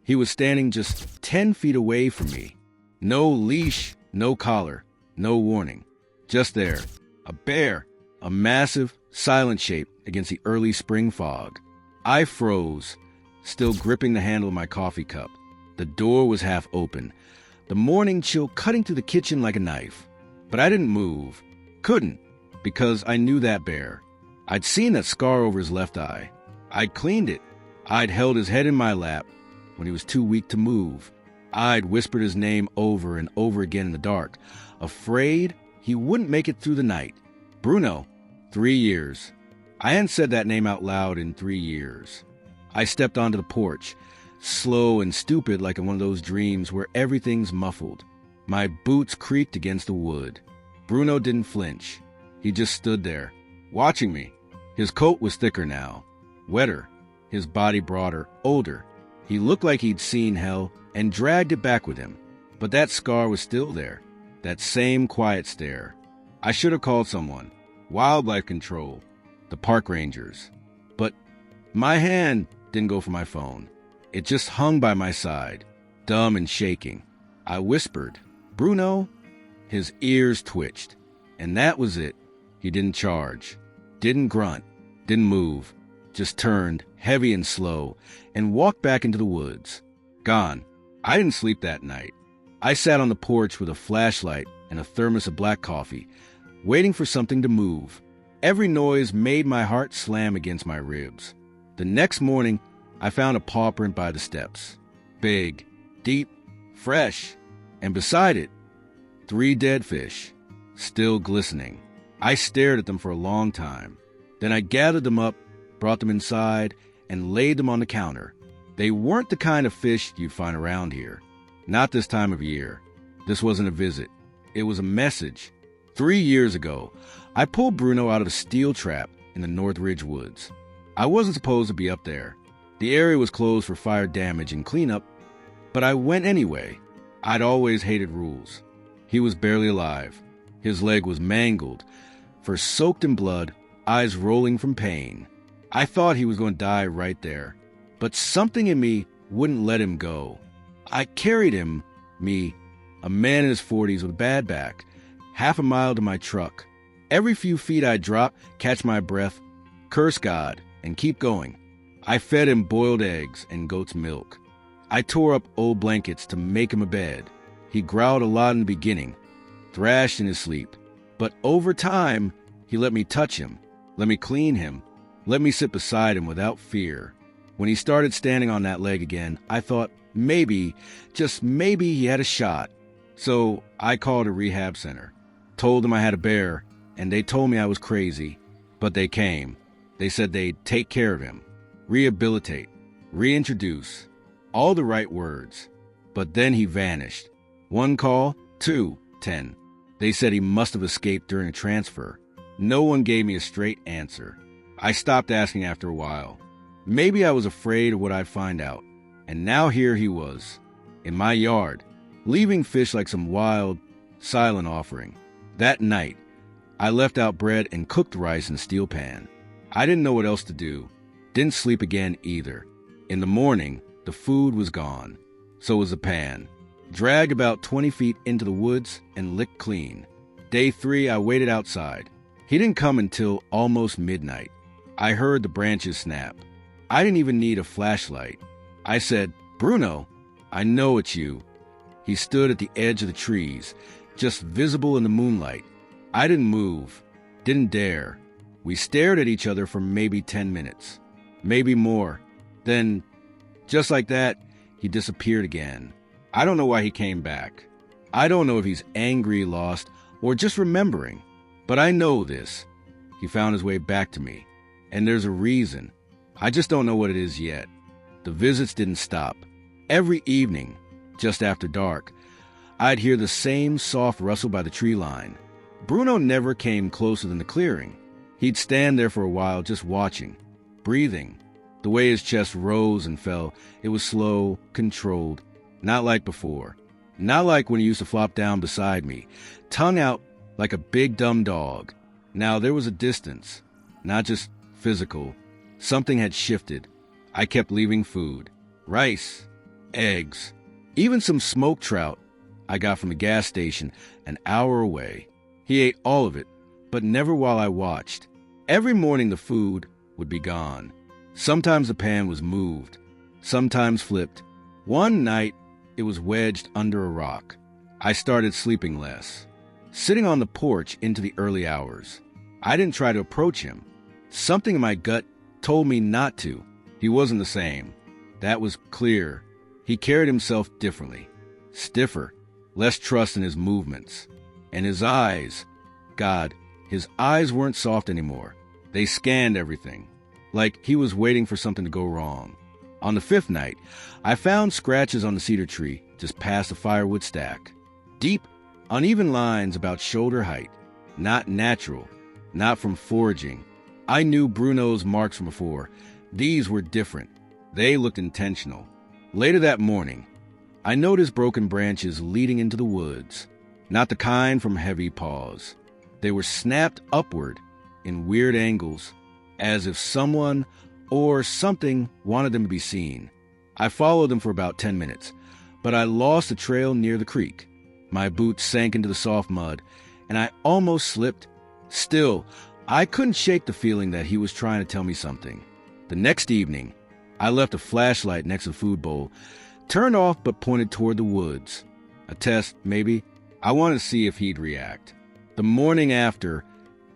He was standing just 10 feet away from me. No leash, no collar, no warning. Just there. A bear. A massive, silent shape against the early spring fog. I froze, still gripping the handle of my coffee cup. The door was half open, the morning chill cutting through the kitchen like a knife. But I didn't move. Couldn't, because I knew that bear. I'd seen that scar over his left eye. I'd cleaned it. I'd held his head in my lap when he was too weak to move. I'd whispered his name over and over again in the dark, afraid he wouldn't make it through the night. Bruno. 3 years. I hadn't said that name out loud in 3 years. I stepped onto the porch, slow and stupid like in one of those dreams where everything's muffled. My boots creaked against the wood. Bruno didn't flinch. He just stood there, watching me. His coat was thicker now, wetter, his body broader, older. He looked like he'd seen hell and dragged it back with him. But that scar was still there, that same quiet stare. I should have called someone. Wildlife control. The park rangers. But my hand didn't go for my phone. It just hung by my side, dumb and shaking. I whispered, "Bruno?" His ears twitched. And that was it. He didn't charge, didn't grunt, didn't move, just turned, heavy and slow, and walked back into the woods. Gone. I didn't sleep that night. I sat on the porch with a flashlight and a thermos of black coffee, waiting for something to move. Every noise made my heart slam against my ribs. The next morning, I found a paw print by the steps. Big, deep, fresh, and beside it, 3 dead fish, still glistening. I stared at them for a long time. Then I gathered them up, brought them inside, and laid them on the counter. They weren't the kind of fish you'd find around here. Not this time of year. This wasn't a visit. It was a message. 3 years ago, I pulled Bruno out of a steel trap in the North Ridge woods. I wasn't supposed to be up there. The area was closed for fire damage and cleanup, but I went anyway. I'd always hated rules. He was barely alive. His leg was mangled, fur soaked in blood, eyes rolling from pain. I thought he was going to die right there, but something in me wouldn't let him go. I carried him, me, a man in his 40s with a bad back, half a mile to my truck. Every few feet I'd drop, catch my breath, curse God, and keep going. I fed him boiled eggs and goat's milk. I tore up old blankets to make him a bed. He growled a lot in the beginning, thrashed in his sleep. But over time, he let me touch him, let me clean him, let me sit beside him without fear. When he started standing on that leg again, I thought maybe, just maybe he had a shot. So I called a rehab center, told them I had a bear, and they told me I was crazy. But they came. They said they'd take care of him, rehabilitate, reintroduce, all the right words. But then he vanished. 1 call, 2, 10. They said he must have escaped during a transfer. No one gave me a straight answer. I stopped asking after a while. Maybe I was afraid of what I'd find out. And now here he was, in my yard, leaving fish like some wild, silent offering. That night, I left out bread and cooked rice in a steel pan. I didn't know what else to do. Didn't sleep again either. In the morning, the food was gone. So was the pan. Dragged about 20 feet into the woods and licked clean. Day 3, I waited outside. He didn't come until almost midnight. I heard the branches snap. I didn't even need a flashlight. I said, "Bruno, I know it's you." He stood at the edge of the trees, just visible in the moonlight. I didn't move, didn't dare. We stared at each other for maybe 10 minutes, maybe more. Then, just like that, he disappeared again. I don't know why he came back. I don't know if he's angry, lost, or just remembering. But I know this. He found his way back to me. And there's a reason. I just don't know what it is yet. The visits didn't stop. Every evening, just after dark, I'd hear the same soft rustle by the tree line. Bruno never came closer than the clearing. He'd stand there for a while just watching, breathing. The way his chest rose and fell, it was slow, controlled, not like before. Not like when he used to flop down beside me, tongue out like a big dumb dog. Now there was a distance, not just physical. Something had shifted. I kept leaving food. Rice, eggs, even some smoked trout I got from the gas station an hour away. He ate all of it, but never while I watched. Every morning the food would be gone. Sometimes the pan was moved, sometimes flipped. One night, it was wedged under a rock. I started sleeping less, sitting on the porch into the early hours. I didn't try to approach him. Something in my gut told me not to. He wasn't the same. That was clear. He carried himself differently, stiffer, less trust in his movements. And his eyes, God, his eyes weren't soft anymore. They scanned everything, like he was waiting for something to go wrong. On the fifth night, I found scratches on the cedar tree just past the firewood stack. Deep, uneven lines about shoulder height. Not natural, not from foraging. I knew Bruno's marks from before. These were different. They looked intentional. Later that morning, I noticed broken branches leading into the woods. Not the kind from heavy paws. They were snapped upward in weird angles, as if someone or something wanted them to be seen. I followed them for about 10 minutes, but I lost the trail near the creek. My boots sank into the soft mud, and I almost slipped. Still, I couldn't shake the feeling that he was trying to tell me something. The next evening, I left a flashlight next to the food bowl, turned off but pointed toward the woods. A test, maybe? I wanted to see if he'd react. The morning after,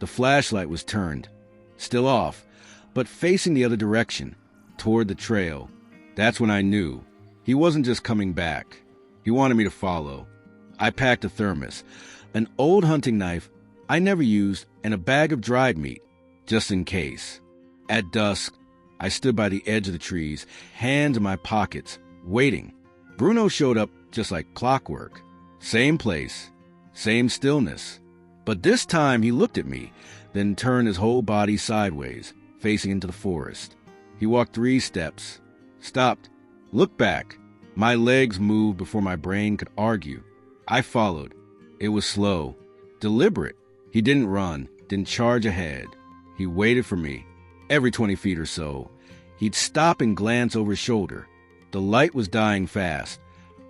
the flashlight was turned, still off, but facing the other direction, toward the trail. That's when I knew. He wasn't just coming back. He wanted me to follow. I packed a thermos, an old hunting knife I never used, and a bag of dried meat, just in case. At dusk, I stood by the edge of the trees, hands in my pockets, waiting. Bruno showed up just like clockwork. Same place, same stillness. But this time he looked at me, then turned his whole body sideways, facing into the forest. He walked 3 steps, stopped, looked back. My legs moved before my brain could argue. I followed. It was slow, deliberate. He didn't run, didn't charge ahead. He waited for me. Every 20 feet or so, he'd stop and glance over his shoulder. The light was dying fast,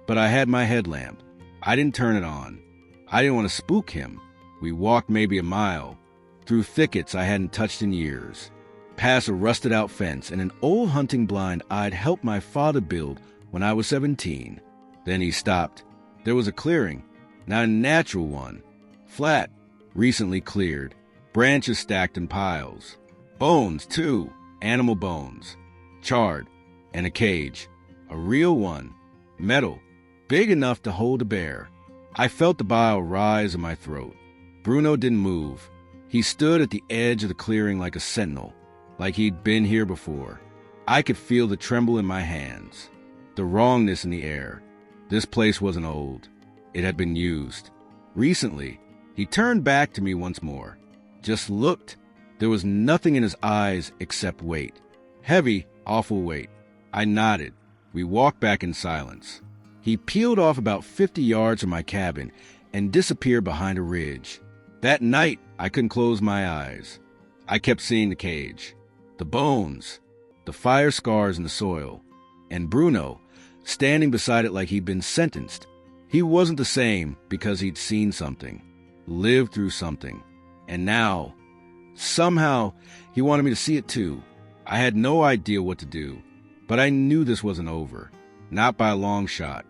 but I had my headlamp. I didn't turn it on. I didn't want to spook him. We walked maybe a mile, through thickets I hadn't touched in years, past a rusted-out fence and an old hunting blind I'd helped my father build when I was 17. Then he stopped. There was a clearing, not a natural one. Flat, recently cleared, branches stacked in piles. Bones, too, animal bones, charred, and a cage, a real one, metal, big enough to hold a bear. I felt the bile rise in my throat. Bruno didn't move. He stood at the edge of the clearing like a sentinel, like he'd been here before. I could feel the tremble in my hands, the wrongness in the air. This place wasn't old. It had been used. Recently, he turned back to me once more, just looked. There was nothing in his eyes except weight. Heavy, awful weight. I nodded. We walked back in silence. He peeled off about 50 yards from my cabin and disappeared behind a ridge. That night, I couldn't close my eyes. I kept seeing the cage, the bones, the fire scars in the soil, and Bruno standing beside it like he'd been sentenced. He wasn't the same because he'd seen something, lived through something, and now, somehow, he wanted me to see it too. I had no idea what to do, but I knew this wasn't over, not by a long shot.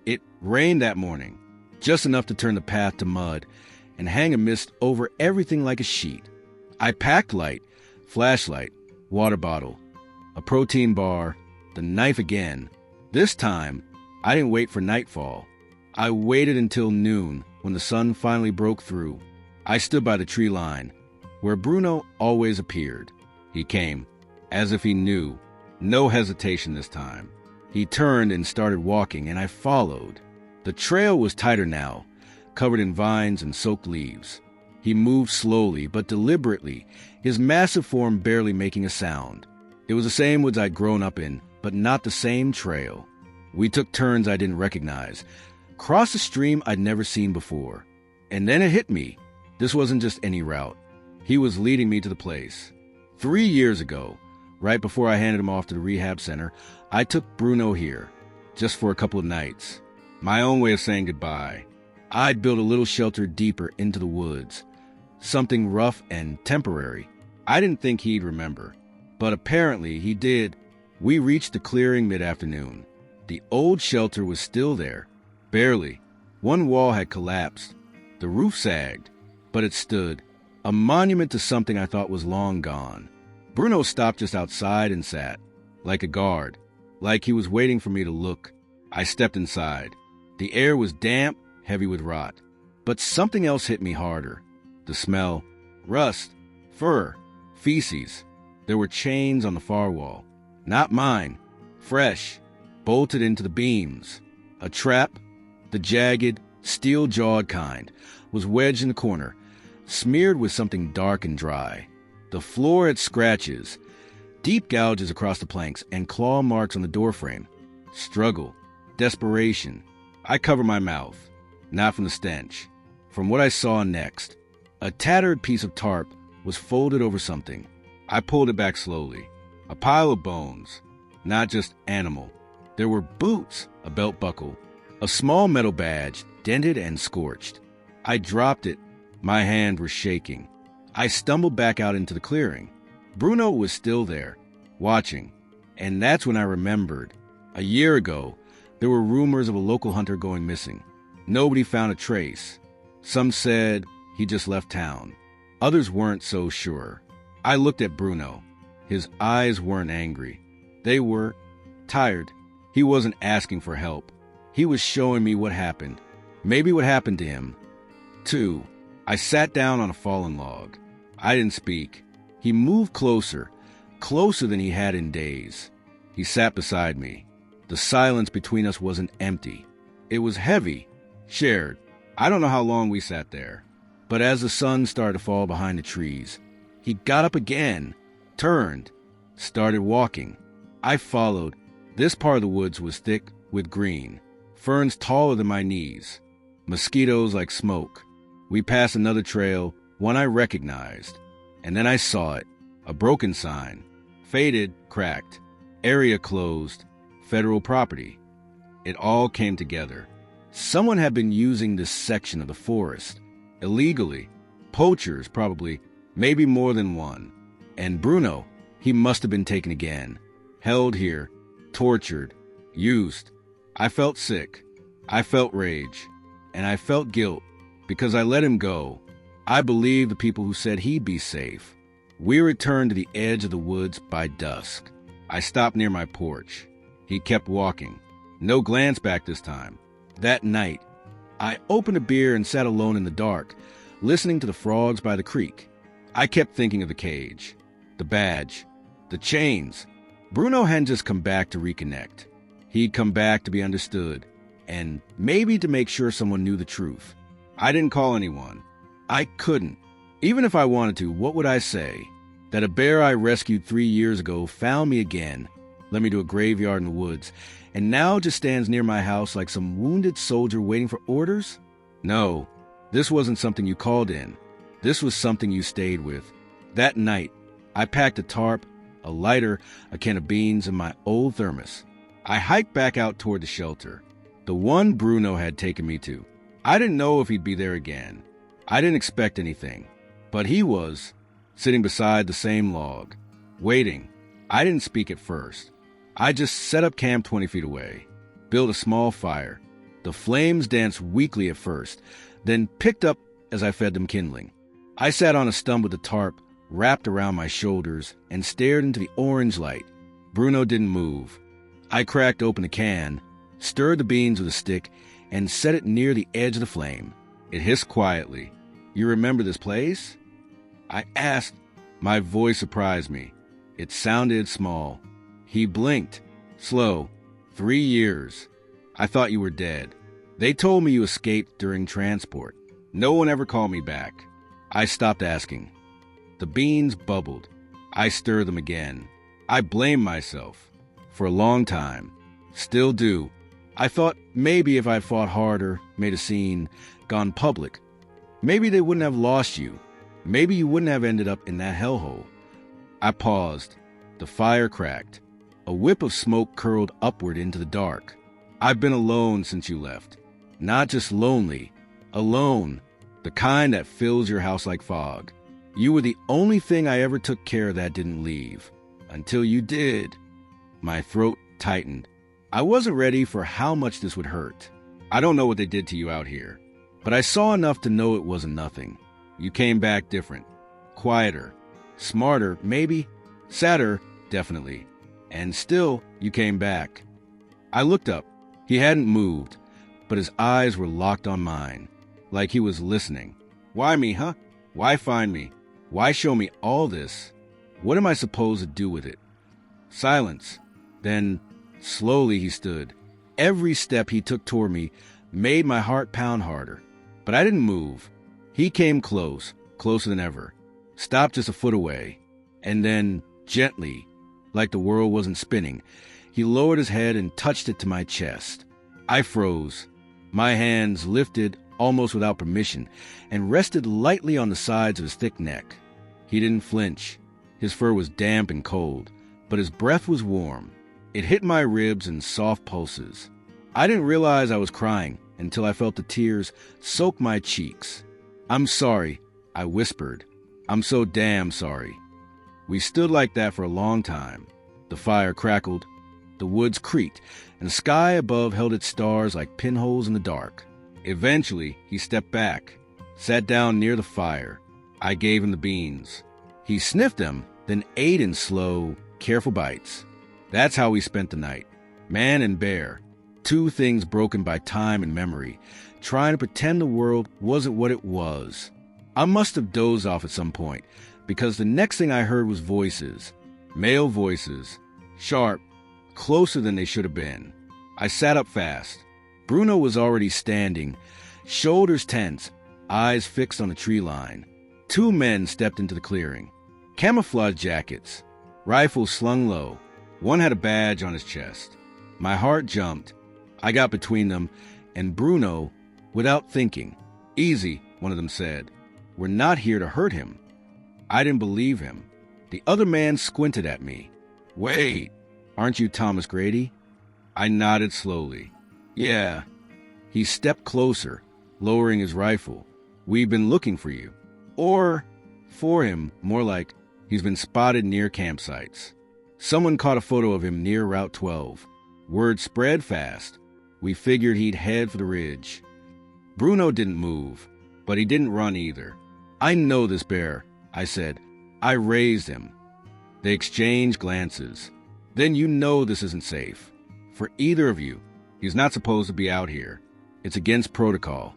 It rained that morning, just enough to turn the path to mud and hang a mist over everything like a sheet. I packed light, flashlight, water bottle, a protein bar, the knife again. This time, I didn't wait for nightfall. I waited until noon when the sun finally broke through. I stood by the tree line, where Bruno always appeared. He came, as if he knew. No hesitation this time. He turned and started walking, and I followed. The trail was tighter now, covered in vines and soaked leaves. He moved slowly but deliberately, his massive form barely making a sound. It was the same woods I'd grown up in, but not the same trail. We took turns I didn't recognize, crossed a stream I'd never seen before. And then it hit me. This wasn't just any route. He was leading me to the place. 3 years ago, right before I handed him off to the rehab center, I took Bruno here. just for a couple of nights. My own way of saying goodbye. I'd built a little shelter deeper into the woods, something rough and temporary. I didn't think he'd remember, but apparently he did. We reached the clearing mid-afternoon. The old shelter was still there, barely. One wall had collapsed. The roof sagged, but it stood, a monument to something I thought was long gone. Bruno stopped just outside and sat, like a guard, like he was waiting for me to look. I stepped inside. The air was damp, heavy with rot. But something else hit me harder. The smell. Rust. Fur. Feces. There were chains on the far wall. Not mine. Fresh. Bolted into the beams. A trap, the jagged, steel-jawed kind, was wedged in the corner, smeared with something dark and dry. The floor had scratches, deep gouges across the planks, and claw marks on the doorframe. Struggle. Desperation. I covered my mouth. Not from the stench. From what I saw next. A tattered piece of tarp was folded over something. I pulled it back slowly. A pile of bones. Not just animal. There were boots, a belt buckle, a small metal badge, dented and scorched. I dropped it. My hand was shaking. I stumbled back out into the clearing. Bruno was still there, watching. And that's when I remembered. A year ago, there were rumors of a local hunter going missing. Nobody found a trace. Some said he just left town. Others weren't so sure. I looked at Bruno. His eyes weren't angry. They were tired. He wasn't asking for help. He was showing me what happened. Maybe what happened to him, too. I sat down on a fallen log. I didn't speak. He moved closer, closer than he had in days. He sat beside me. The silence between us wasn't empty. It was heavy, shared. I don't know how long we sat there. But as the sun started to fall behind the trees, he got up again, turned, started walking. I followed. This part of the woods was thick with green, ferns taller than my knees, mosquitoes like smoke. We passed another trail, one I recognized, and then I saw it, a broken sign, faded, cracked, area closed, federal property. It all came together. Someone had been using this section of the forest, illegally. Poachers, probably, maybe more than one. And Bruno, he must have been taken again, held here, tortured, used. I felt sick. I felt rage. And I felt guilt because I let him go. I believed the people who said he'd be safe. We returned to the edge of the woods by dusk. I stopped near my porch. He kept walking. No glance back this time. That night, I opened a beer and sat alone in the dark, listening to the frogs by the creek. I kept thinking of the cage, the badge, the chains. Bruno hadn't just come back to reconnect. He'd come back to be understood, and maybe to make sure someone knew the truth. I didn't call anyone. I couldn't. Even if I wanted to, what would I say? That a bear I rescued 3 years ago found me again, led me to a graveyard in the woods, and now just stands near my house like some wounded soldier waiting for orders? No, this wasn't something you called in. This was something you stayed with. That night, I packed a tarp, a lighter, a can of beans, and my old thermos. I hiked back out toward the shelter, the one Bruno had taken me to. I didn't know if he'd be there again. I didn't expect anything. But he was, sitting beside the same log, waiting. I didn't speak at first. I just set up camp 20 feet away, built a small fire. The flames danced weakly at first, then picked up as I fed them kindling. I sat on a stump with the tarp wrapped around my shoulders and stared into the orange light. Bruno didn't move. I cracked open a can, stirred the beans with a stick, and set it near the edge of the flame. It hissed quietly. "You remember this place?" I asked. My voice surprised me. It sounded small. He blinked. Slow. 3 years. I thought you were dead. They told me you escaped during transport. No one ever called me back. I stopped asking. The beans bubbled. I stirred them again. I blamed myself. For a long time. Still do. I thought maybe if I'd fought harder, made a scene, gone public, maybe they wouldn't have lost you. Maybe you wouldn't have ended up in that hellhole. I paused. The fire cracked. A whip of smoke curled upward into the dark. I've been alone since you left. Not just lonely, alone, the kind that fills your house like fog. You were the only thing I ever took care of that didn't leave. Until you did. My throat tightened. I wasn't ready for how much this would hurt. I don't know what they did to you out here, but I saw enough to know it wasn't nothing. You came back different. Quieter. Smarter, maybe. Sadder, definitely. And still, you came back. I looked up. He hadn't moved, but his eyes were locked on mine, like he was listening. Why me, huh? Why find me? Why show me all this? What am I supposed to do with it? Silence. Then, slowly he stood. Every step he took toward me made my heart pound harder. But I didn't move. He came close, closer than ever. Stopped just a foot away. And then, gently, like the world wasn't spinning, he lowered his head and touched it to my chest. I froze. My hands lifted almost without permission and rested lightly on the sides of his thick neck. He didn't flinch. His fur was damp and cold, but his breath was warm. It hit my ribs in soft pulses. I didn't realize I was crying until I felt the tears soak my cheeks. I'm sorry, I whispered. I'm so damn sorry. We stood like that for a long time. The fire crackled. The woods creaked, and the sky above held its stars like pinholes in the dark. Eventually, he stepped back, sat down near the fire. I gave him the beans. He sniffed them, then ate in slow, careful bites. That's how we spent the night. Man and bear, two things broken by time and memory, trying to pretend the world wasn't what it was. I must have dozed off at some point, because the next thing I heard was voices. Male voices. Sharp. Closer than they should have been. I sat up fast. Bruno was already standing, shoulders tense, eyes fixed on the tree line. Two men stepped into the clearing. Camouflage jackets, rifles slung low. One had a badge on his chest. My heart jumped. I got between them, and Bruno, without thinking, "Easy," one of them said. "We're not here to hurt him." I didn't believe him. The other man squinted at me. "Wait. Aren't you Thomas Grady?" I nodded slowly. "Yeah." He stepped closer, lowering his rifle. "We've been looking for you." Or, for him, more like, he's been spotted near campsites. Someone caught a photo of him near Route 12. Word spread fast. We figured he'd head for the ridge. Bruno didn't move, but he didn't run either. "I know this bear," I said. "I raised him." They exchanged glances. "Then you know this isn't safe. For either of you. He's not supposed to be out here. It's against protocol."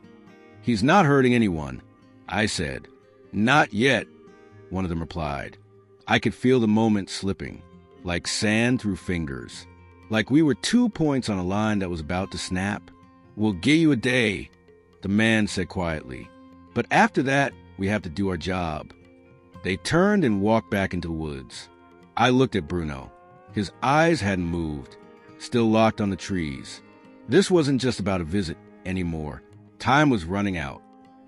"He's not hurting anyone," I said. "Not yet," one of them replied. I could feel the moment slipping, like sand through fingers. Like we were 2 points on a line that was about to snap. "We'll give you a day," the man said quietly. "But after that, we have to do our job." They turned and walked back into the woods. I looked at Bruno. His eyes hadn't moved, still locked on the trees. This wasn't just about a visit anymore. Time was running out.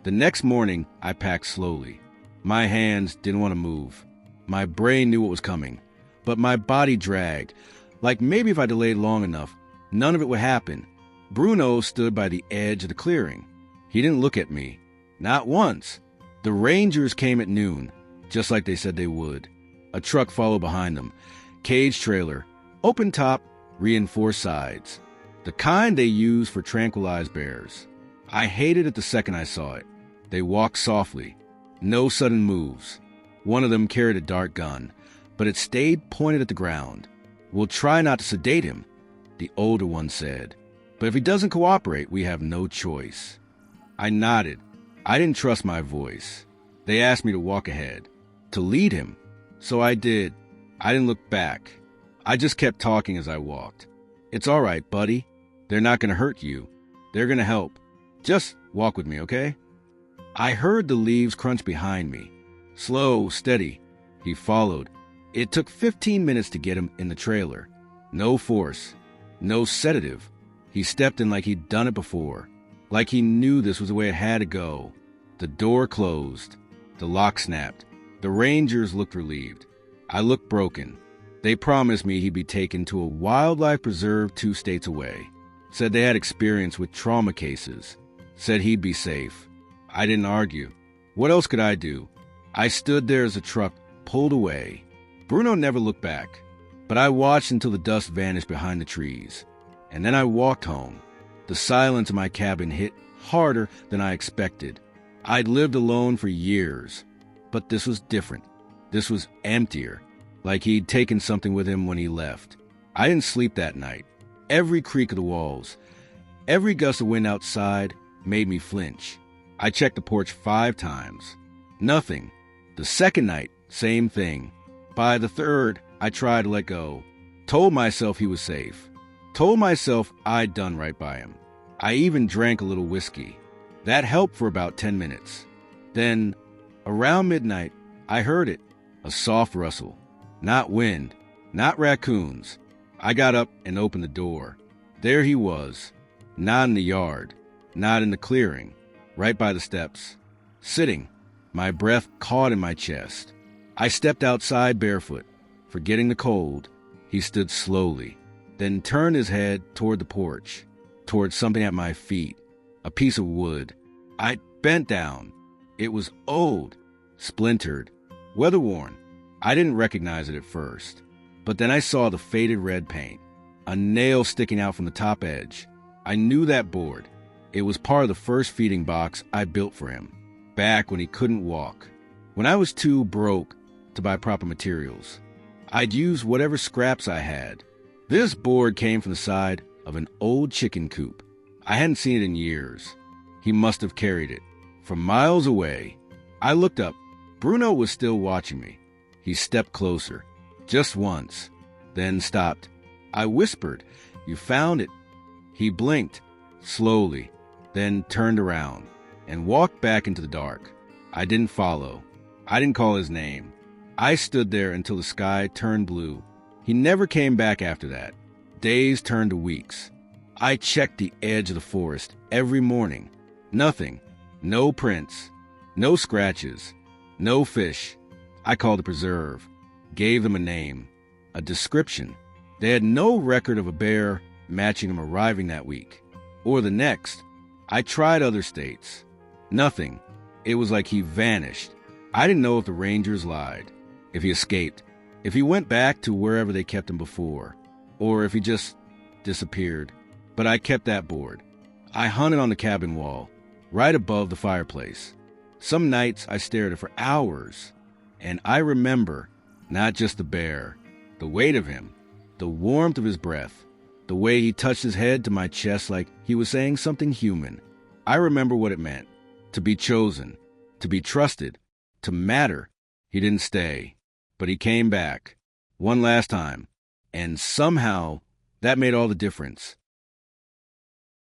The next morning, I packed slowly. My hands didn't want to move. My brain knew what was coming, but my body dragged, like maybe if I delayed long enough, none of it would happen. Bruno stood by the edge of the clearing. He didn't look at me. Not once. The Rangers came at noon, just like they said they would. A truck followed behind them. Cage trailer, open top, reinforced sides. The kind they use for tranquilized bears. I hated it the second I saw it. They walked softly. No sudden moves. One of them carried a dart gun, but it stayed pointed at the ground. "We'll try not to sedate him," the older one said. "But if he doesn't cooperate, we have no choice." I nodded. I didn't trust my voice. They asked me to walk ahead, to lead him. So I did. I didn't look back. I just kept talking as I walked. "It's all right, buddy. They're not going to hurt you. They're going to help. Just walk with me, okay?" I heard the leaves crunch behind me. Slow, steady. He followed. It took 15 minutes to get him in the trailer. No force. No sedative. He stepped in like he'd done it before. Like he knew this was the way it had to go. The door closed. The lock snapped. The Rangers looked relieved. I looked broken. They promised me he'd be taken to a wildlife preserve 2 states away. Said they had experience with trauma cases. Said he'd be safe. I didn't argue. What else could I do? I stood there as the truck pulled away. Bruno never looked back, but I watched until the dust vanished behind the trees. And then I walked home. The silence in my cabin hit harder than I expected. I'd lived alone for years, but this was different. This was emptier, like he'd taken something with him when he left. I didn't sleep that night. Every creak of the walls, every gust of wind outside made me flinch. I checked the porch 5 times. Nothing. The second night, same thing. By the third, I tried to let go. Told myself he was safe. Told myself I'd done right by him. I even drank a little whiskey. That helped for about 10 minutes. Then, around midnight, I heard it. A soft rustle. Not wind. Not raccoons. I got up and opened the door. There he was. Not in the yard. Not in the clearing. Right by the steps. Sitting. My breath caught in my chest. I stepped outside barefoot. Forgetting the cold, he stood slowly, then turned his head toward the porch, toward something at my feet, a piece of wood. I bent down. It was old, splintered, weather-worn. I didn't recognize it at first, but then I saw the faded red paint, a nail sticking out from the top edge. I knew that board. It was part of the first feeding box I built for him, back when he couldn't walk, when I was too broke to buy proper materials. I'd use whatever scraps I had. This board came from the side of an old chicken coop. I hadn't seen it in years. He must have carried it. From miles away, I looked up. Bruno was still watching me. He stepped closer, just once, then stopped. I whispered, "You found it." He blinked, slowly, then turned around and walked back into the dark. I didn't follow. I didn't call his name. I stood there until the sky turned blue. He never came back after that. Days turned to weeks. I checked the edge of the forest every morning. Nothing. No prints. No scratches. No fish. I called the preserve. Gave them a name. A description. They had no record of a bear matching him arriving that week. Or the next. I tried other states. Nothing. It was like he vanished. I didn't know if the rangers lied, if he escaped, if he went back to wherever they kept him before, or if he just disappeared. But I kept that board. I hung it on the cabin wall, right above the fireplace. Some nights I stared at it for hours, and I remember not just the bear, the weight of him, the warmth of his breath, the way he touched his head to my chest like he was saying something human. I remember what it meant, to be chosen, to be trusted, to matter. He didn't stay, but he came back, one last time, and somehow that made all the difference.